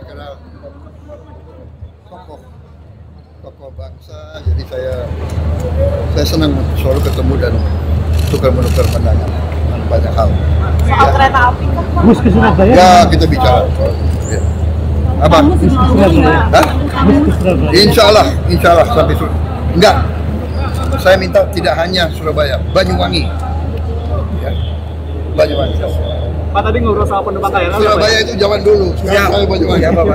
kira tokoh bangsa, jadi saya senang selalu ketemu dan tukar-menukar pandangan banyak hal. Soal kereta api kan? Bus ke Surabaya? Ya, kita bicara. Ya. Apa? Bus ke Surabaya? Hah? Bus ke Surabaya? Insya Allah sampai enggak. Saya minta tidak hanya Surabaya, Banyuwangi. Ya. Banyuwangi. Pak tadi ngobrol sama penumpang KRL. Surabaya itu zaman dulu. Sekarang saya Banyuwangi. Ya, Pak.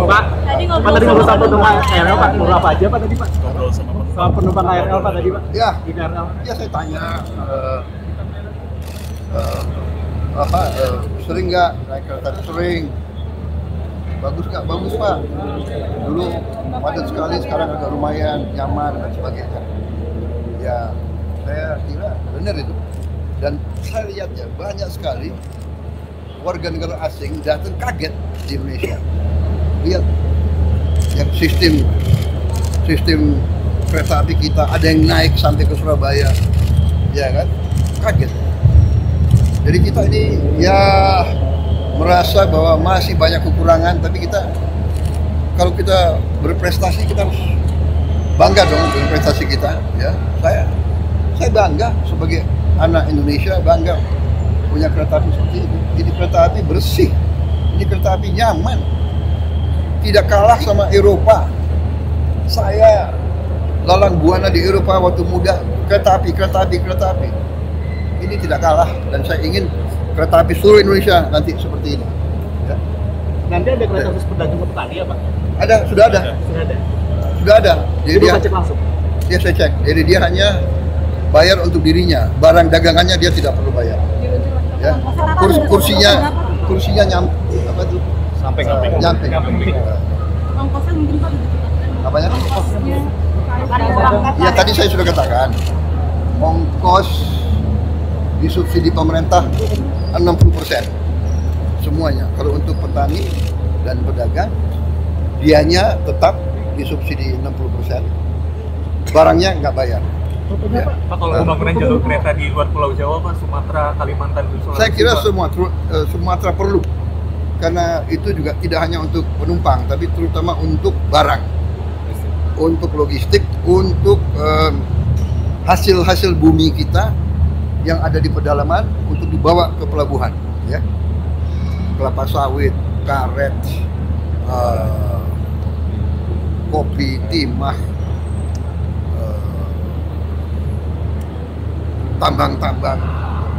Pak, tadi ngobrol sama penumpang KRL, Pak. Ngobrol apa aja, Pak, tadi, Pak? Ngobrol sama penumpang KRL, Pak, tadi, Pak? Ya. Di KRL. Ya, saya tanya sering nggak naik kereta? Sering. Bagus nggak? Bagus, Pak. Dulu padat sekali, sekarang agak lumayan nyaman dan sebagainya. Ya, saya kira benar itu. Dan saya lihat ya, banyak sekali warga negara asing datang kaget di Indonesia. Lihat yang sistem kereta api kita, ada yang naik sampai ke Surabaya, ya kan? Kaget. Jadi kita ini ya merasa bahwa masih banyak kekurangan, tapi kalau kita berprestasi, kita harus bangga dong dengan prestasi kita. Ya, saya bangga sebagai anak Indonesia, bangga punya kereta api seperti ini. Ini kereta api bersih, ini kereta api nyaman, tidak kalah sama Eropa. Saya lalang buana di Eropa waktu muda, kereta api. Ini tidak kalah, dan saya ingin kereta api seluruh Indonesia nanti seperti ini. Ya. Nanti ada kereta khusus pedagang ke petani ya, Pak? Ada, sudah ada. Sudah ada. Jadi dia cek langsung. Saya cek. Jadi dia hanya bayar untuk dirinya, barang dagangannya dia tidak perlu bayar. Ya. Kursinya apa tuh? Sampai. Ongkosnya mungkin Pak Apanya? ada berangkat. Ya tadi saya sudah katakan, ongkos disubsidi pemerintah 60% semuanya. Kalau untuk petani dan pedagang, dianya tetap disubsidi 60%, barangnya nggak bayar. Ya. Pak, kalau pembangunan jalur kereta di luar Pulau Jawa, Pak, Sumatera, Kalimantan, Sulawesi, Saya kira Sumatera perlu, karena itu juga tidak hanya untuk penumpang, tapi terutama untuk barang, untuk logistik, untuk hasil-hasil bumi kita yang ada di pedalaman untuk dibawa ke pelabuhan, ya, kelapa sawit, karet, kopi, timah, tambang-tambang,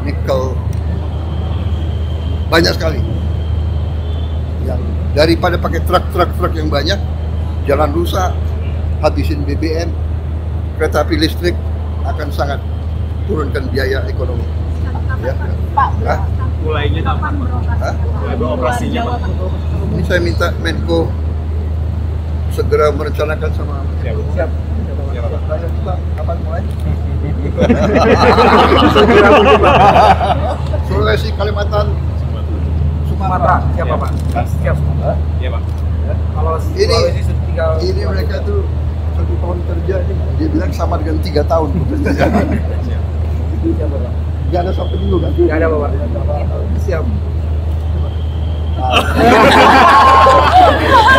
nikel, banyak sekali. Yang daripada pakai truk yang banyak, jalan rusak, habisin BBM, kereta api listrik akan sangat turunkan biaya ekonomi. Ya. Pak, mulainya kapan, Pak? Mulai beroperasinya, Pak? Ini saya minta Menko segera merencanakan sama Siap. Kapan mulai? Sulawesi, Kalimantan, Sumatera. Siapa, Pak? Siap. Iya, Pak. Kalau ini mereka tuh 1 tahun kerja, dia bilang sama dengan 3 tahun bekerja. Gak ada sampai dulu kan? Nggak ada, Bapak. Siap.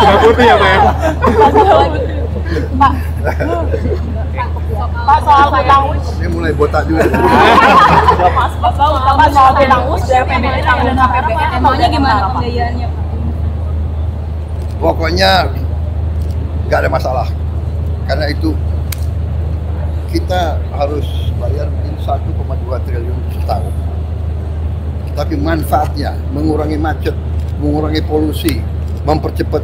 Sudah putih ya, Pak, ya? Pak, soal utang us. Dia mulai botak juga. Pak, soal utang us, DPD tanggung APBN, emangnya gimana pembiayaannya, Pak? Pokoknya nggak ada masalah, karena itu kita harus bayar mungkin 1,2 triliun setahun. Tapi manfaatnya mengurangi macet, mengurangi polusi, mempercepat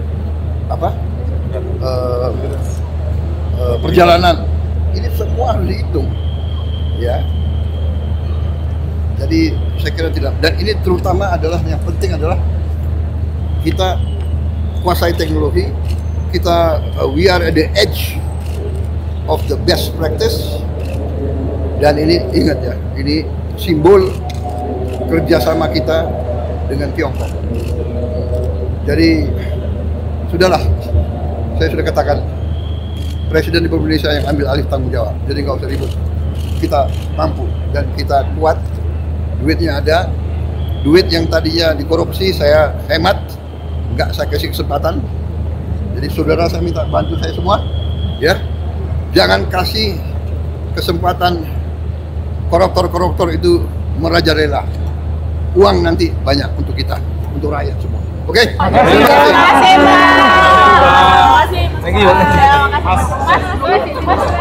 perjalanan. Ini semua harus dihitung, ya. Jadi saya kira tidak. Dan ini terutama adalah yang penting adalah kita kuasai teknologi. Kita we are at the edge of the best practice. Dan ini ingat ya, ini simbol kerjasama kita dengan Tiongkok. Jadi sudahlah, saya sudah katakan Presiden Republik Indonesia yang ambil alih tanggung jawab. Jadi nggak usah ribut. Kita mampu dan kita kuat. Duitnya ada. Duit yang tadinya dikorupsi saya hemat, nggak saya kasih kesempatan. Jadi saudara, saya minta bantu saya semua, ya. Jangan kasih kesempatan koruptor-koruptor itu merajalela. Uang nanti banyak untuk kita, untuk rakyat semua. Oke? Terima kasih, Pak. Terima kasih. Thank you. Mas.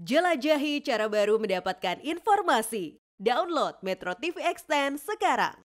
Jelajahi cara baru mendapatkan informasi. Download Metro TV Extend sekarang.